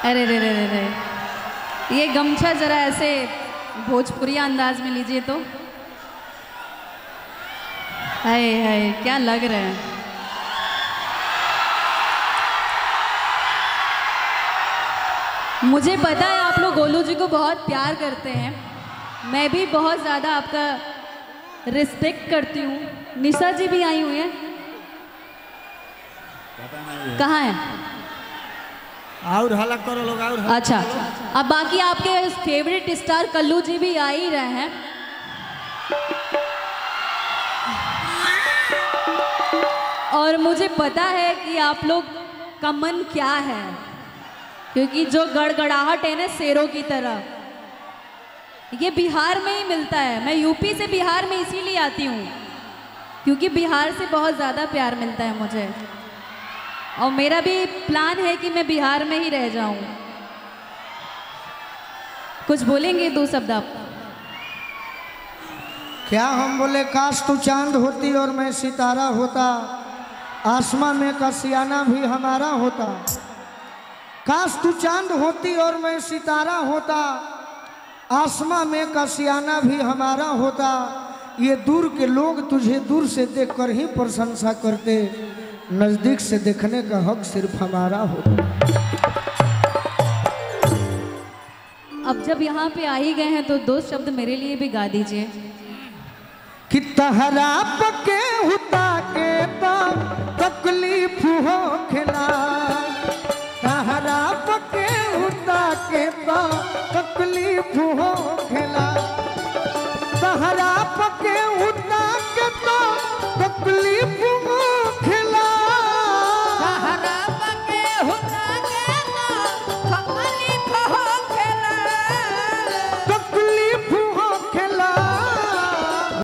अरे रे रे रे रे, ये गमछा जरा ऐसे भोजपुरी अंदाज में लीजिए तो। हाय हाय क्या लग रहा है। मुझे पता है आप लोग गोलू जी को बहुत प्यार करते हैं, मैं भी बहुत ज़्यादा आपका रिस्पेक्ट करती हूँ। निशा जी भी आई हुई हैं, कहाँ है? और हल्ला करो लोग और। अच्छा, अब बाकी आपके फेवरेट स्टार कल्लू जी भी आ ही रहे हैं। और मुझे पता है कि आप लोग का मन क्या है, क्योंकि जो गड़गड़ाहट है ना शेरों की तरह, ये बिहार में ही मिलता है। मैं यूपी से बिहार में इसीलिए आती हूँ क्योंकि बिहार से बहुत ज़्यादा प्यार मिलता है मुझे, और मेरा भी प्लान है कि मैं बिहार में ही रह जाऊं। कुछ बोलेंगे दो शब्द आप? क्या हम बोले, काश तू चांद होती और मैं सितारा होता, आसमां में का सियाना भी हमारा होता। काश तू चांद होती और मैं सितारा होता, आसमां में का सियाना भी हमारा होता। ये दूर के लोग तुझे दूर से देखकर ही प्रशंसा करते, नजदीक से देखने का हक सिर्फ हमारा होता। अब जब यहाँ पे आ ही गए हैं तो दो शब्द मेरे लिए भी गा दीजिए। कि तहरा पके हुता के तो तकलीफ हो खिला